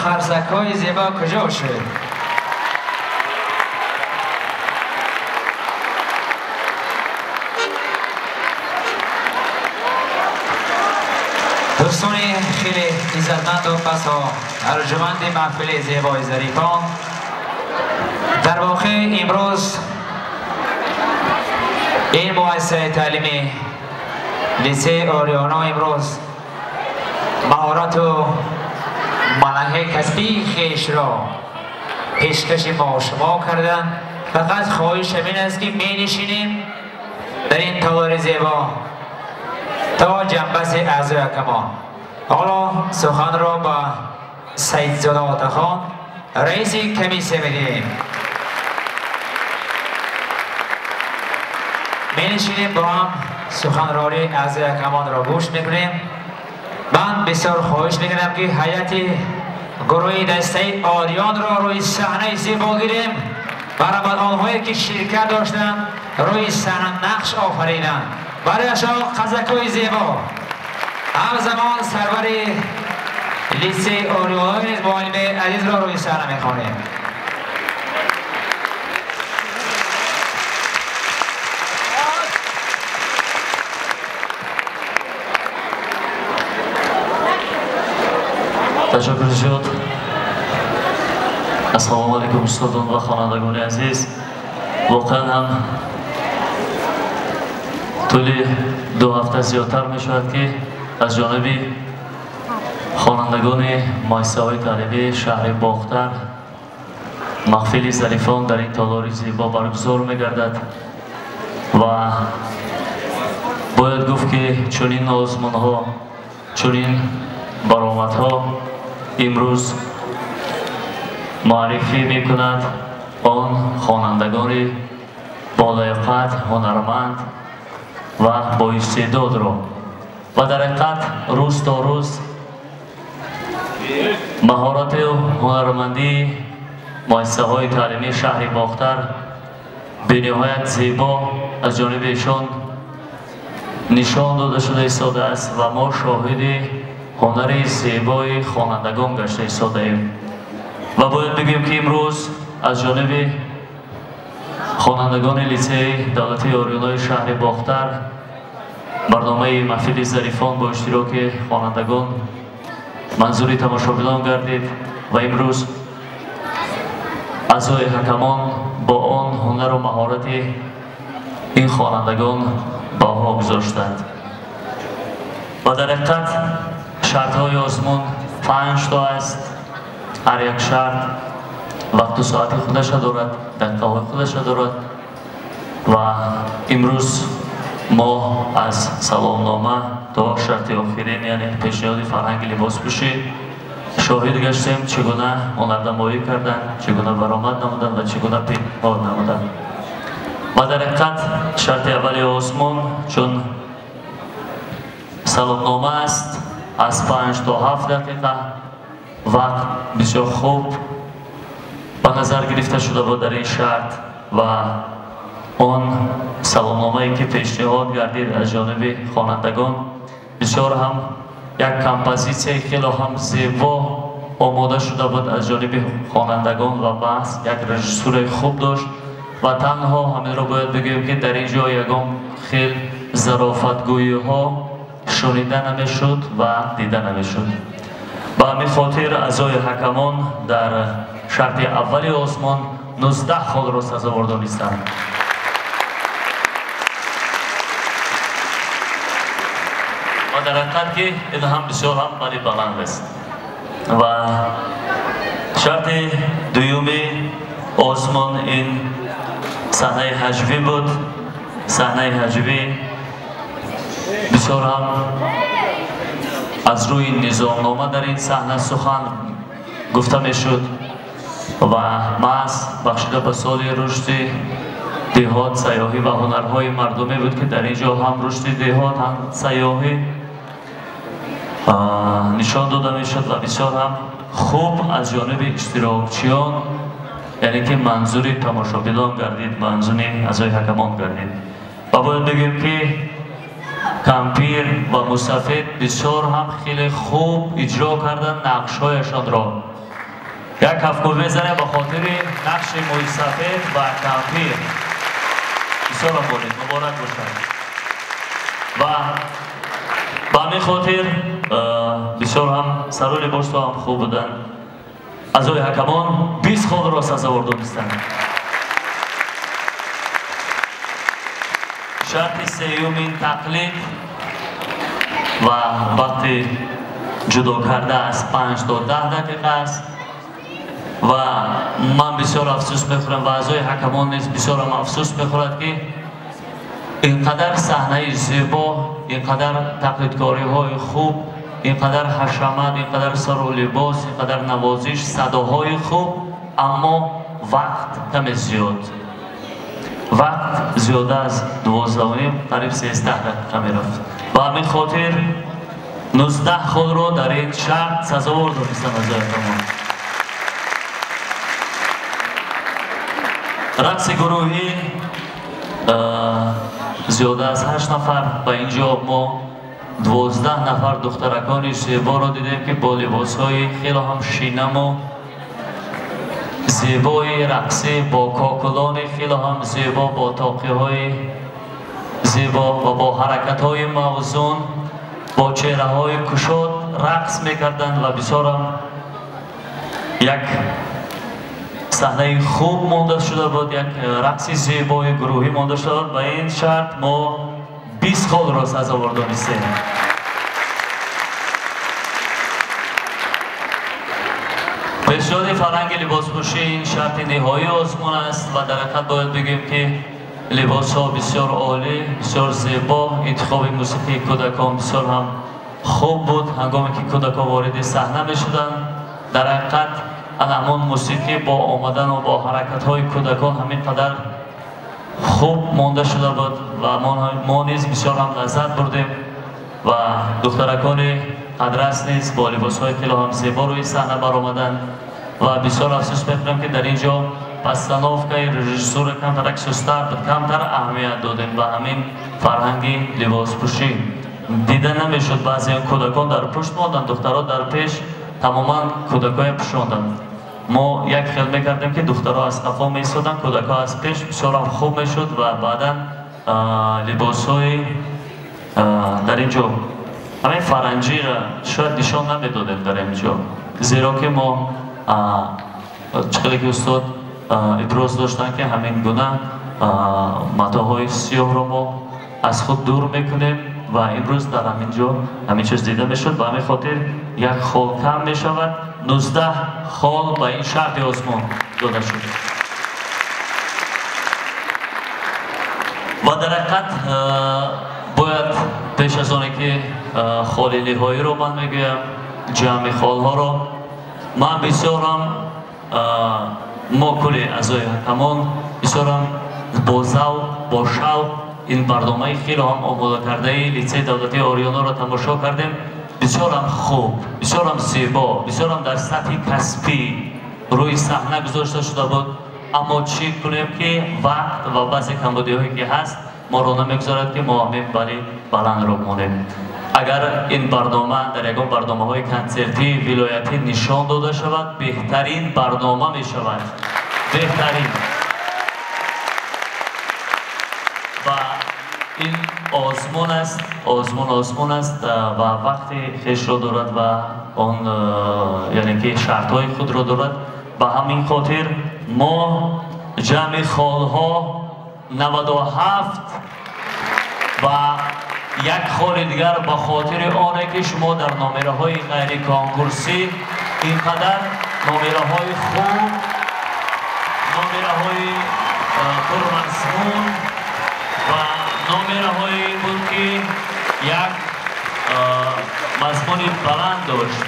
خرسک های زیبا کجا شد؟ دوستان خیلی عزتمند و پسا ارجمند محفل زیبای ظریفان، در واقع امروز این مؤسسه تعلیمی لیسه آریانا امروز مهارت و منحه کسبی خیش را پیشکش ما شما کردن. فقط خواهش این است که می نشینیم در این تالار زیبا تا جنبش اعضای کمان. حالا سخن را با سید زاده آتاخان رئیس کمیسیه میدیم. می نشینیم با هم سخنرانی اعضای کمان را گوش میکنیم. من بسیار خواهش میکنم که هیئت گروه دسته آریان را روی صحنه زیبا گیریم. برای آنهایی که شرکت داشتند روی صحنه نقش آفریدند. برایشان قزک‌های زیبا. همزمان سرور لیسه آریان نیز معلم عزیز را روی صحنه میخوانیم. تشکر شد. السلام علیکم استادان و خوانندگان عزیز. واقعا هم طول 2 هفته زیادتر می شود که از جانب خوانندگان مؤسسه های تعلیمی شهر باختر محفل ظریفان در این تالار زیبا برگزار می گردد و باید گفت که چنین آزمون ها، چنین برآمد ها امروز معرفی می کند آن خوانندگان بالیاقت، هنرمند و با استعداد را و در حقیقت روز تا روز مهارت و هنرمندی مؤسسه های تعلیمی شهر باختر به نهایت زیبا از جانب ایشان نشان داده شده ایستاده است و ما شاهد هنر زیبای خوانندگان گشته ایستاده ایم و باید بگیم که امروز از جانب خوانندگان لیسه دولتی آریانای شهر باختر برنامه محفل ظریفان با اشتراک خوانندگان منظور تماشاچیان گردید و امروز اعضای حکمان با آن هنر و مهارت این خوانندگان بها گذاشتند و در حقیقت شرط های آزمون 5 تا است. هر یک شرط وقت و ساعت خودش دارد، دقیقه های خودش دارد و امروز ما از سلامنامه تا شرط آخرین یعنی پیشنهاد فرهنگ لباس پوشی شاهد گشتیم چگونه هنرنمایی کردن، چگونه برآمد نمودن و چگونه پیشنهاد نمودن و در حقیقت شرط اولی آزمون چون سلامنامه است از 5 تا 7 دقیقه وقت بسیار خوب به نظر گرفته شده بود در این شرط و آن سلامنامه‌ای که پیشنهاد گردید از جانب خوانندگان بسیار هم یک کمپوزیسیون خیلی هم زیبا آماده شده بود از جانب خوانندگان و بحث یک رژیسور خوب داشت و تنها همین را باید بگویم که در اینجا یگان خیلی ظرافتگویی ها شنیده نمیشد و دیده نمیشد. به همین خاطر اعضای حکمان در شرط اولی آزمون 19 خال را سزاوار دانستند. و در حقیقت که این هم بسیار هم باری بلند است و شرط دومی آزمون این صحنه هجوی بود. صحنه هجوی بسیار هم از روی نظامنامه در این صحنه سخن گفته می شد و محض بخشیده به سال رشد دهات، سیاحی و هنرهای مردمی بود که در اینجا هم رشد دهات هم سیاحی نشان داده می شد و بسیار هم خوب از جانب اشتراکچیان یعنی که منظور تماشاچیان گردید، منظور اعضای حکمان گردید و باید بگیم که کمپیر و مصطفی بسیار هم خیلی خوب اجرا کردن نقش‌هایشان را یک هفکو میزنه به خاطر نقش موی سفید و کمپیر. بسیار بودید، مبارک باشد. و به همین خاطر بسیار هم سرور لباس هم خوب بودن. از اوی حکمان 20 خال را سزاوار دانستند. شرط سیومین تقلید و وقتی جدا کرده از 5 تا 10 دقیقه است و من بسیار افسوس میخورم و اعضای حکمان نیز بسیار هم افسوس میخورد که اینقدر صحنه زیبا، اینقدر تقلیدکاری های خوب، اینقدر حشمت، اینقدر سر و لباس، اینقدر نوازش، صداهای خوب، اما وقت کم زیاد. وقت زیاده از 12:30 قریب 13 دقیقه میرفت. و همین خاطر 19 خود رو در این شرط سزاوار دانستم از حکمان. رقص گروهی زیاده از 8 نفر و اینجا ما 12 نفر دخترکان زیبا رو دیدیم که با لباس های خیلی هم شینم و زیبای رقصی، با کاکلان خیلی هم زیبا، با تاقی های زیبا و با حرکت های موزون، با چهره های کشاد رقص میکردند و بسیار هم یک صحنه خوب مانده شده بود، یک رقص زیبای گروهی مانده شده بود. با این شرط ما 20 خال را سزاوار دانستیم. پیشنهاد فرهنگ لباس پوشی این شرط نهایی آزمون است و در حقیقت باید بگیم که لباس ها بسیار عالی، بسیار زیبا، انتخاب موسیقی کودکان بسیار هم خوب بود. هنگامی که کودکان وارد صحنه می شدند در حقیقت همان موسیقی با آمدن و با حرکت های کودکان همین قدر خوب مانده شده بود و ما نیز بسیار هم لذت بردیم و دخترکان قدرس نیز با لباس های خیلی هم زیبا روی صحنه برآمدند و بسیار افسوس می‌خورم که در اینجا پستانوفکای رژیسور کمتر اکسوستر کمتر اهمیت دادیم و همین فرهنگی لباس پوشی دیده نمیشد. بعضی کودکان در پشت ماندند، دخترها در پیش، تماما کودکای پوشاندند. ما یک خیال میکردیم که دخترها از قفا میستادن، کودکها از پیش، بسیار هم خوب میشد و بعدا لباس های در اینجا همین فرنجی را شاید نشان نمیدادیم در اینجا، زیرا که ما چقدر که استاد ابراز داشتن که همین گونه متاهای سیاه را ما از خود دور میکنیم و امروز در همینجا همین چیز دیده میشد. و همین خاطر یک خال کم میشود، 19 خال با این شرط آزمون داده شد. و در حقیقت باید پیش از آنه که خالیلی هایی رو من میگویم، جمع خال ها رو من بسیار هم ما کلی اعضای حکمان بسیار هم با ذوق با شوق این برنامه خیلی هم آماده کرده لیسه دولتی آریانا رو تماشا کردیم. بسیار هم خوب، بسیار هم زیبا، بسیار هم در سطح کسبی روی صحنه گذاشته شده بود. اما چی کنیم که وقت و بعضی کمبودی هایی که هست ما رو نمیگذارد که ما همین بلند رو مونیم. اگر این برنامه در یکم برنامه های کنسرتی ولایتی نشان داده شود، بهترین برنامه می شود، بهترین. و این آزمون است، آزمون است و وقتی خیش رو دارد و آن یعنی که شرط های خود رو دارد. به همین خاطر ما جمع خالها 97 و یک خال دیگر به خاطر آنه که شما در نامره های غیر کانکورسی اینقدر نامره های خوب، نامره های پرمضمون و نامره هایی بود که یک مضمون بلند داشت.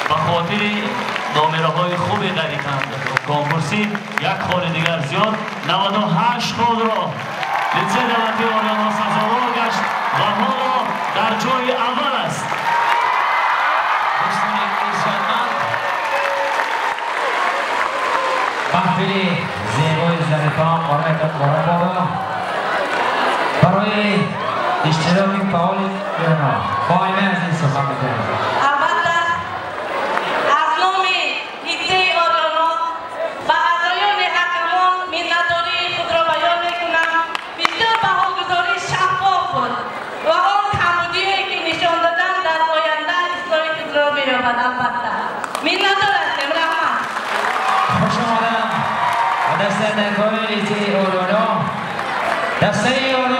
به خاطر نامره های خوب غیر کانکورسی یک خال دیگر زیاد 98 خال را لیسه دولتی آریانا سزاوار گشت و حالا در جای اول است. دوستان عزیزمند، محفل زیبای ظریفان برای اشتراک فعال قائمه از این سخن می‌کنیم. البته از نام هیته آریانا minnettarım Rahman. خوش آمدم و دست نکار لیسه اورانا دسته اورانا